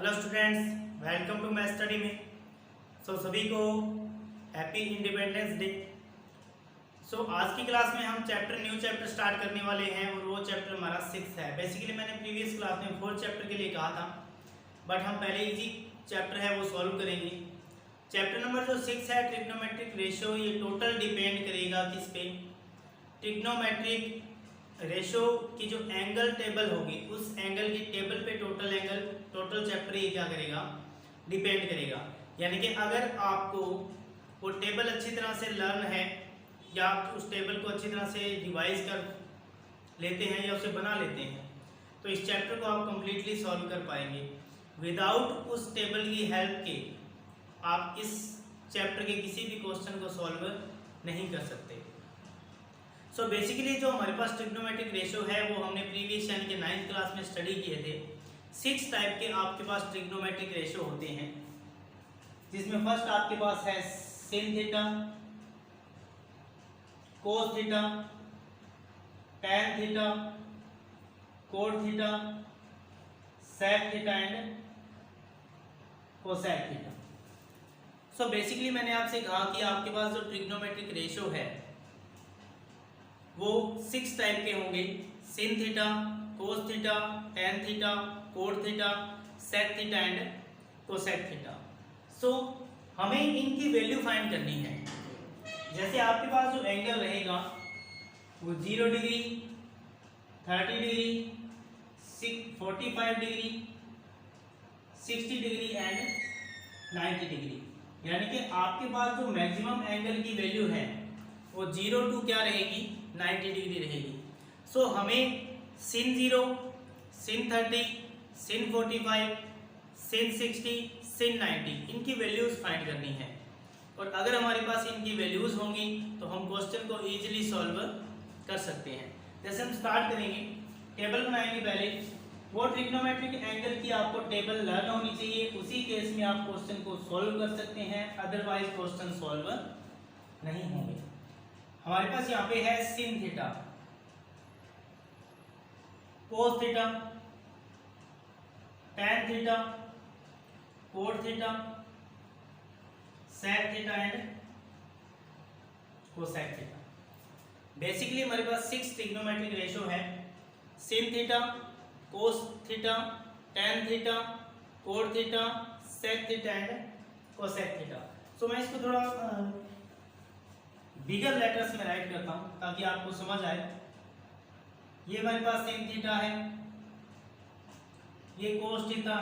Hello students, welcome to my study में। सभी को हैप्पी इंडिपेंडेंस डे। आज की क्लास में हम न्यू चैप्टर स्टार्ट करने वाले हैं और वो चैप्टर हमारा 6 है। बेसिकली मैंने प्रीवियस क्लास में 4 चैप्टर के लिए कहा था, बट हम पहले इजी चैप्टर है वो सॉल्व करेंगे। चैप्टर नंबर जो 6 है ट्रिग्नोमेट्रिक रेशियो, ये टोटल डिपेंड करेगा किस पे? ट्रिग्नोमेट्रिक रेशियो की जो एंगल टेबल होगी उस एंगल की टेबल पे टोटल चैप्टर ये क्या करेगा? डिपेंड करेगा। यानी कि अगर आपको वो टेबल अच्छी तरह से लर्न है या आप उस टेबल को अच्छी तरह से रिवाइज कर लेते हैं या उसे बना लेते हैं तो इस चैप्टर को आप कंप्लीटली सॉल्व कर पाएंगे। विदाउट उस टेबल की हेल्प के आप इस चैप्टर के किसी भी क्वेश्चन को सॉल्व नहीं कर सकते। बेसिकली जो हमारे पास ट्रिग्नोमेट्रिक रेशियो है वो हमने प्रीवियस यानी कि 9th क्लास में स्टडी किए थे। 6 टाइप के आपके पास ट्रिग्नोमेट्रिक रेशियो होते हैं, जिसमें फर्स्ट आपके पास है sin theta, cos theta, tan theta, cot theta, sec theta and cosec theta. Basically मैंने आपसे कहा कि आपके पास जो ट्रिग्नोमेट्रिक रेशियो है वो 6 टाइप के होंगे। Sin theta, cos theta, tan theta, cot theta, sec theta and cosec theta. हमें इनकी वैल्यू फाइंड करनी है। जैसे आपके पास जो एंगल रहेगा वो 0 degree, 30 degree, 45 degree, 60 degree and 90 degree. यानी कि आपके पास जो मैक्सिमम एंगल की वैल्यू है वो 0 टू क्या रहेगी? 90 डिग्री रहेगी। हमें sin 0, sin 30, sin 45, sin 60, sin 90 इनकी वैल्यूज फाइंड करनी है। और अगर हमारे पास इनकी वैल्यूज होंगी तो हम क्वेश्चन को इजीली सॉल्व कर सकते हैं। जैसे हम स्टार्ट करेंगे, टेबल बनाएंगे पहले। वो ट्रिग्नोमेट्रिक एंगल की आपको टेबल लर्न होनी चाहिए, उसी केस में आप क्वेश्चन को सॉल्व कर सकते हैं, अदरवाइज क्वेश्चन सॉल्व नहीं होंगे। हमारे पास यहाँ पे है sin theta, cos theta, tan theta, cot theta, sec theta and cosec theta. Basically हमारे पास 6 ट्रिग्नोमेट्रिक रेशियो है। sin theta, cos theta, tan theta, cot theta, sec theta and cosec theta. मैं इसको थोड़ा बिगर लेटर्स में राइट करता हूं ताकि आपको समझ आए। ये हमारे पास sin थीटा है, ये कोस थीटा,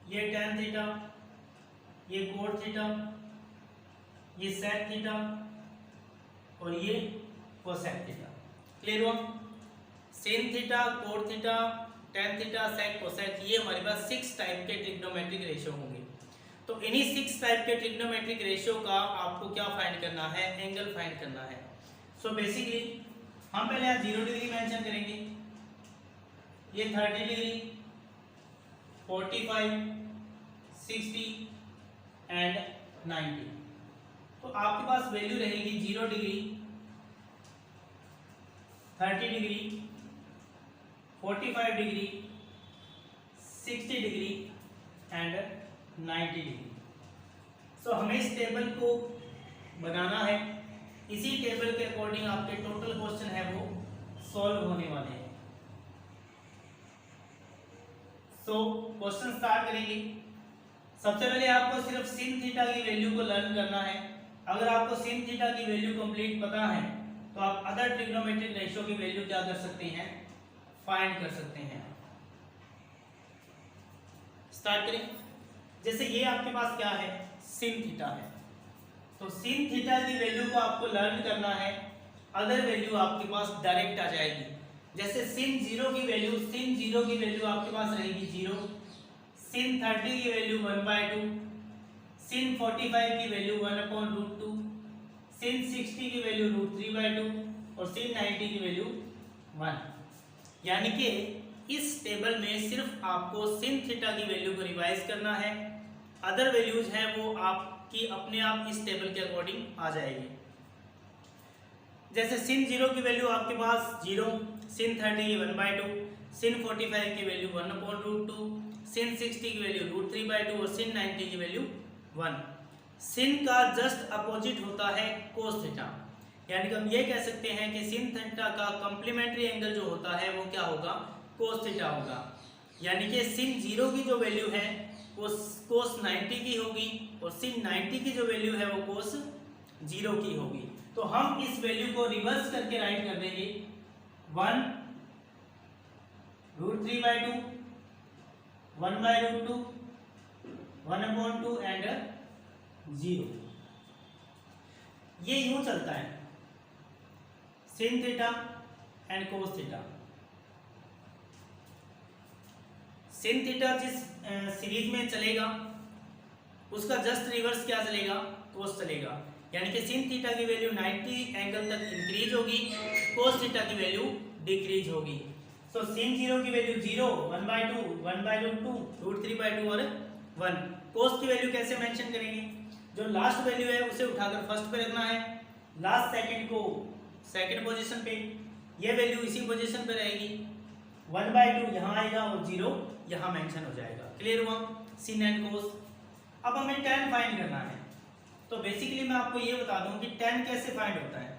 ये टैन थीटा, ये कोट थीटा, ये सेक थीटा और ये कोसेक थीटा। क्लियर हुआ? sin theta, cot theta, tan theta, sec, cosec, ये हमारे पास 6 टाइप के ट्रिग्नोमेट्रिक रेशियो होंगे। तो इन्हीं 6 टाइप के ट्रिग्नोमेट्रिक रेशियो का आपको क्या फाइंड करना है? एंगल फाइंड करना है। बेसिकली हम पहले यहाँ 0 डिग्री मेंशन करेंगे, ये 30 डिग्री, 45, 60 एंड 90। तो आपके पास वैल्यू रहेगी 0 degree, 30 degree, 45 degree, 60 degree and 90 degree. हमें इस टेबल को बनाना है, इसी टेबल के अकॉर्डिंग आपके टोटल क्वेश्चन है वो सॉल्व होने वाले हैं। क्वेश्चन स्टार्ट करेंगे। सबसे पहले आपको सिर्फ sin थीटा की वैल्यू को लर्न करना है। अगर आपको sin थीटा की वैल्यू कंप्लीट पता है तो आप अदर ट्रिग्नोमेट्रिक रेशियो की वैल्यू क्या कर सकते हैं? फाइंड कर सकते हैं। स्टार्ट करें। जैसे ये आपके पास क्या है? sin थीटा है। sin थीटा की वैल्यू को आपको लर्न करना है, अदर वैल्यू आपके पास डायरेक्ट आ जाएगी। जैसे sin 0 की वैल्यू आपके पास रहेगी 0, sin 30 की वैल्यू 1/2, sin 45 की वैल्यू 1/√2, sin 60 की वैल्यू √3/2 और sin 90 की वैल्यू 1। यानी कि इस टेबल में सिर्फ आपको sin थीटा की वैल्यू को रिवाइज करना है, अदर वैल्यूज हैं वो आपकी अपने आप इस टेबल के अकॉर्डिंग आ जाएगी। जैसे sin 0 की वैल्यू आपके पास 0, sin 30 की 1/2, sin 45 की वैल्यू 1/√2, sin 60 की वैल्यू √3/2 और sin 90 की वैल्यू 1। sin का जस्ट अपोजिट होता है cos थीटा, यानी कि हम ये कह सकते हैं कि sin थीटा का कॉम्प्लीमेंट्री एंगल जो होता है वो क्या होगा, cos थीटा होगा। यानी कि sin 0 की जो वैल्यू है वो cos 90 की होगी और sin 90 की जो वैल्यू है वो cos 0 की होगी। तो हम इस वैल्यू को रिवर्स करके राइट कर देंगे 1 √3/2 1/√2 1/2 एंड 0। ये यूं चलता है sin theta and cos theta. sin theta जिस सीरीज में चलेगा उसका जस्ट रिवर्स क्या चलेगा, cos चलेगा। यानी कि sin थीटा की वैल्यू 90 एंगल तक इंक्रीज होगी, cos थीटा की वैल्यू डिक्रीज होगी। सो sin 0 की वैल्यू 0 1/2 1/√2 √3/2 और 1। cos की वैल्यू कैसे मेंशन करेंगे, जो लास्ट वैल्यू है उसे उठाकर फर्स्ट पे रखना है, लास्ट सेकंड को सेकंड पोजीशन पे, ये वैल्यू इसी पोजीशन पे रहेगी, 1/2 यहाँ आएगा और 0 यहाँ मेंशन हो जाएगा। क्लियर हुआ sin एंड cos। अब हमें tan फाइंड करना है। तो बेसिकली मैं आपको ये बता दूं कि tan कैसे फाइंड होता है।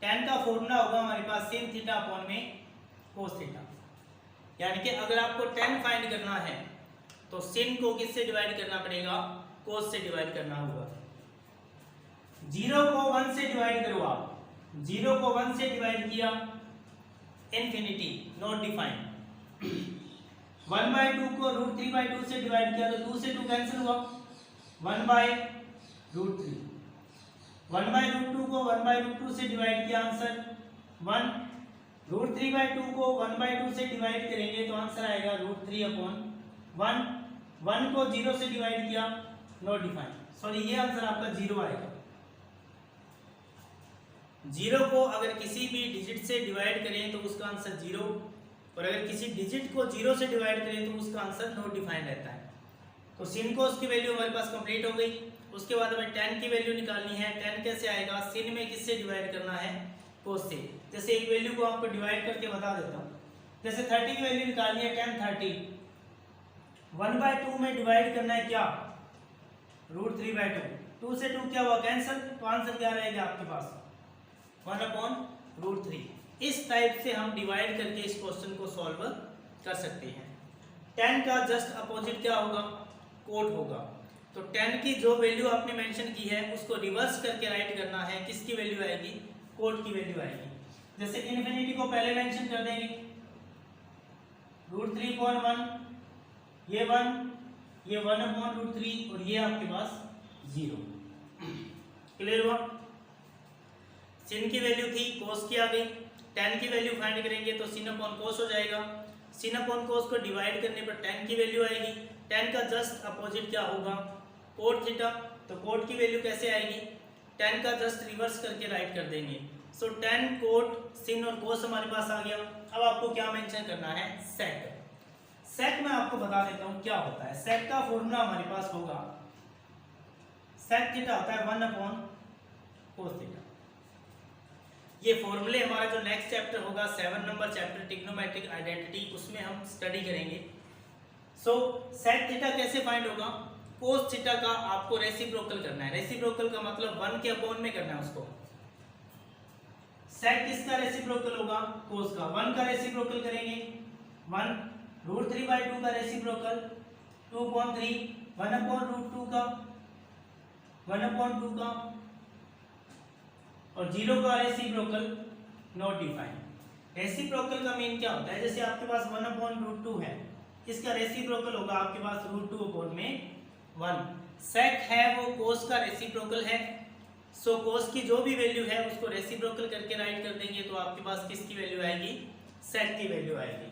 tan का फॉर्मूला होगा हमारे पास sin थीटा अपॉन में cos थीटा। यानी कि अगर आपको tan फाइंड करना है तो sin को किससे डिवाइड करना पड़ेगा, cos से डिवाइड करना होगा। 0 को 1 से डिवाइड करो आप, 0 को 1 से डिवाइड किया इंफिनिटी नॉट डिफाइंड। 1/2 को √3/2 से डिवाइड किया तो 2 से 2 कैंसिल हुआ, 1/√3। 1/√2 को 1/√2 से डिवाइड किया, आंसर 1। √3/2 को 1/2 से डिवाइड करेंगे तो आंसर आएगा √3/1। 1 को 0 से डिवाइड किया, नॉट डिफाइंड, सॉरी ये आंसर आपका 0 आएगा। 0 को अगर किसी भी डिजिट से डिवाइड करें तो उसका आंसर 0, और अगर किसी डिजिट को 0 से डिवाइड करें तो उसका आंसर नॉट डिफाइंड रहता है। तो sin cos की वैल्यू हमारे पास कंप्लीट हो गई। उसके बाद हमें tan की वैल्यू निकालनी है। tan कैसे आएगा, sin में किससे डिवाइड करना है, cos से। जैसे एक वैल्यू को आपको डिवाइड करके बता देता हूँ, जैसे 30 की वैल्यू निकालनी है, tan 30 1/2 में डिवाइड करना है क्या, √3/2। 2 से 2 क्या हुआ, कैंसिल, तो आंसर क्या रहेगा आपके पास 1/√3। इस टाइप से हम डिवाइड करके इस क्वेश्चन को सॉल्व कर सकते हैं। tan का जस्ट अपोजिट क्या होगा, कोट होगा। तो tan की जो वैल्यू आपने मेंशन की है उसको रिवर्स करके राइट करना है, किसकी वैल्यू आएगी, कोट की वैल्यू आएगी। जैसे इन्फिनिटी को पहले मेंशन कर देंगे, √3/1, ये 1, ये 1/√3 और ये आपके पास 0। क्लियर हुआ। sin की वैल्यू थी, cos की आ गई। tan की वैल्यू फाइंड करेंगे तो sin अपॉन cos हो जाएगा। sin अपॉन cos को डिवाइड करने पर tan की वैल्यू आएगी। tan का जस्ट अपोजिट क्या होगा, cot थीटा। तो cot की वैल्यू कैसे आएगी, tan का जस्ट रिवर्स करके राइट कर देंगे। सो tan cot sin और cos हमारे पास आ गया। अब आपको क्या मेंशन करना है, sec। sec मैं आपको बता देता हूँ क्या होता है। sec का फॉर्मूला हमारे पास होगा, sec थीटा होता है 1/cos थीटा। ये फॉर्मूले हमारा जो नेक्स्ट चैप्टर होगा 7 नंबर चैप्टर ट्रिग्नोमेट्रिक आइडेंटिटी, उसमें हम स्टडी करेंगे। सो sec थीटा कैसे फाइंड होगा, cos थीटा का आपको रेसिप्रोकल करना है। रेसिप्रोकल का मतलब 1 के अपॉन में करना है उसको। sec किसका रेसिप्रोकल होगा, cos का। 1 का रेसिप्रोकल करेंगे 1, √3/2 का रेसिप्रोकल 2/3, 1/√2 का 1/2 का और 0 का रेसिप्रोकल नॉट डिफाइंड। रेसिप्रोकल का मीन क्या होता है, जैसे आपके पास 1/√2 है, इसका रेसिप्रोकल होगा आपके पास √2/1। sec है वो cos का रेसिप्रोकल है। सो cos की जो भी वैल्यू है उसको रेसिप्रोकल करके राइट कर देंगे तो आपके पास किसकी वैल्यू आएगी, sec की वैल्यू आएगी।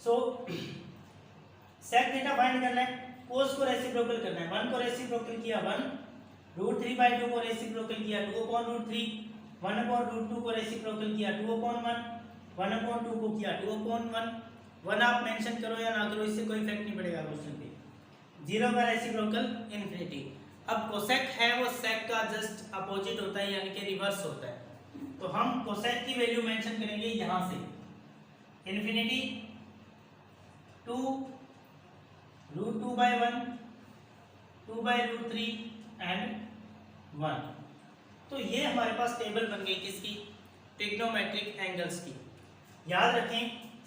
सो sec थीटा फाइंड करना है, cos को रेसिप्रोकल करना है। 1 को रेसिप्रोकल किया 1, √3/2 को रेसिप्रोकल किया 2/√3, 1/√2 को रेसिप्रोकल किया 2/1, 1/2 को किया 2/1। 1 आप मेंशन करो या ना करो, इससे कोई इफेक्ट नहीं पड़ेगा क्वेश्चन पे। 0 का रेसिप्रोकल इन्फिनिटी। अब कोसेक है वो सेक का जस्ट अपोजिट होता है, यानी कि रिवर्स होता है। तो हम कोसेक की वैल्यू मेंशन करेंगे यहाँ से, इन्फिनिटी 2 √2/1, 2/√3 एंड 1। तो ये हमारे पास टेबल बन गई किसकी? ट्रिग्नोमेट्रिक एंगल्स की। याद रखें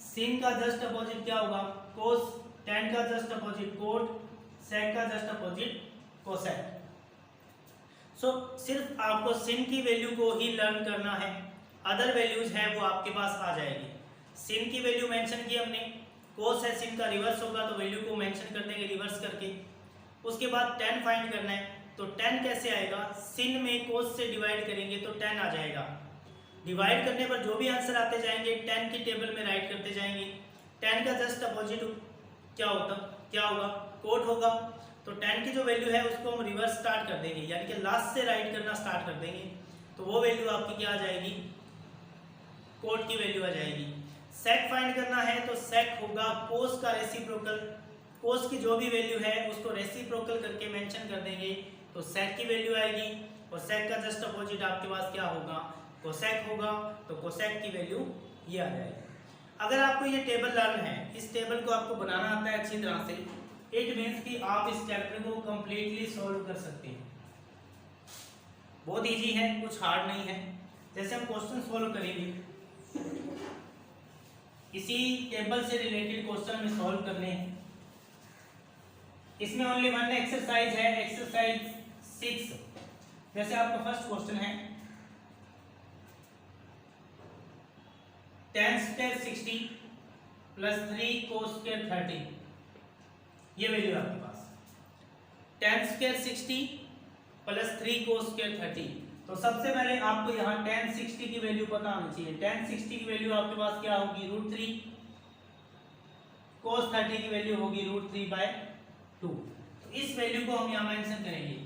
sin का जस्ट अपोजिट क्या होगा? cos, tan का जस्ट अपोजिट cot, sec का जस्ट अपोजिट cosec। सो सिर्फ आपको sin की वैल्यू को ही लर्न करना है, अदर वैल्यूज है वो आपके पास आ जाएगी। sin की वैल्यू मेंशन की हमने, cos है sin का रिवर्स होगा तो वैल्यू को मेंशन कर देंगे रिवर्स करके। उसके बाद tan फाइंड करना है, तो tan कैसे आएगा? sin में cos से डिवाइड करेंगे तो tan आ जाएगा। डिवाइड करने पर जो भी आंसर आते जाएंगे tan की टेबल में राइट करते जाएंगे। tan का जस्ट अपोजिट क्या होगा? cot होगा। तो tan की जो वैल्यू है उसको हम रिवर्स स्टार्ट कर देंगे, यानी कि लास्ट से राइट करना स्टार्ट कर देंगे, तो वो वैल्यू आपकी क्या आ जाएगी? cot की वैल्यू आ जाएगी। sec फाइंड करना है तो sec होगा cos का रेसिप्रोकल, cos की जो भी वैल्यू है उसको रेसिप्रोकल करके मेंशन कर देंगे तो sec की वैल्यू आएगी। और sec का जस्ट अपोजिट आपके पास क्या होगा? cosec होगा, तो cosec की वैल्यू ये आ जाएगी। अगर आपको ये टेबल लर्न है, इस टेबल को आपको बनाना आता है अच्छी तरह से, इट मीन्स कि आप इस चैप्टर को कंप्लीटली सॉल्व कर सकते हैं। बहुत इजी है, कुछ हार्ड नहीं है। जैसे हम क्वेश्चन सॉल्व करेंगे, इसी टेबल से रिलेटेड क्वेश्चन में सॉल्व करने हैं। इसमें ओनली वन एक्सरसाइज है, एक्सरसाइज 6। जैसे आपका फर्स्ट क्वेश्चन है tan square 60 plus 3 cos square 30, ये वैल्यू है आपके पास। tan square 60 plus 3 cos square 30। तो सबसे पहले आपको यहाँ tan 60 की वैल्यू पता होनी चाहिए। tan 60 की वैल्यू आपके पास क्या होगी? √3। cos 30 की वैल्यू होगी √3/2। तो इस वैल्यू को हम यहाँ मेंशन करेंगे।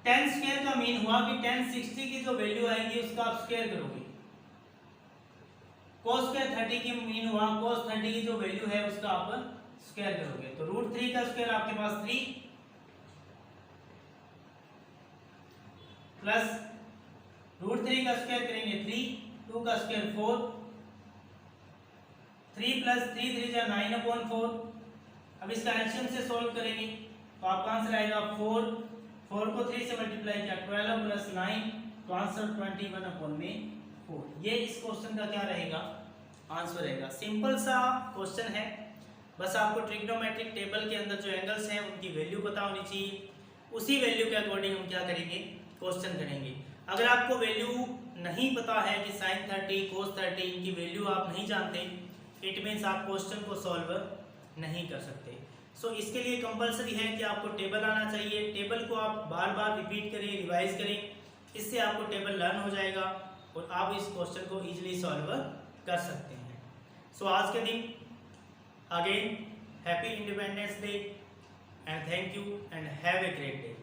tan स्क्वायर का मीन हुआ कि tan 60 की जो वैल्यू आएगी उसका आप स्क्वायर करोगे। cos स्क्वायर 30 की मीन हुआ cos 30 की जो वैल्यू है उसका आप स्क्वायर करोगे। तो √3 का स्क्वायर आपके पास 3 प्लस √3 का स्क्वायर करेंगे 3, 2 का स्क्वायर 4, 3 प्लस 3 3 जा 9/4। अब इसका एलसीएम से सॉल्व करेंगे तो आपका आंसर आएगा 4 को 3 से मल्टीप्लाई किया 12 प्लस 9, तो आंसर 21/4। ये इस क्वेश्चन का क्या रहेगा? आंसर रहेगा। सिंपल सा क्वेश्चन है, बस आपको ट्रिग्नोमेट्रिक टेबल के अंदर जो एंगल्स हैं उनकी वैल्यू पता होनी चाहिए। उसी वैल्यू के अकॉर्डिंग हम क्या करेंगे? क्वेश्चन करेंगे। अगर आपको वैल्यू नहीं पता है कि sin 30 cos 30 इनकी वैल्यू आप नहीं जानते, इट मीन्स आप क्वेश्चन को सॉल्व नहीं कर सकते। सो इसके लिए कंपलसरी है कि आपको टेबल आना चाहिए। टेबल को आप बार बार रिपीट करें, रिवाइज करें, इससे आपको टेबल लर्न हो जाएगा और आप इस क्वेश्चन को इजीली सॉल्व कर सकते हैं। सो आज के दिन again happy independence day and thank you and have a great day.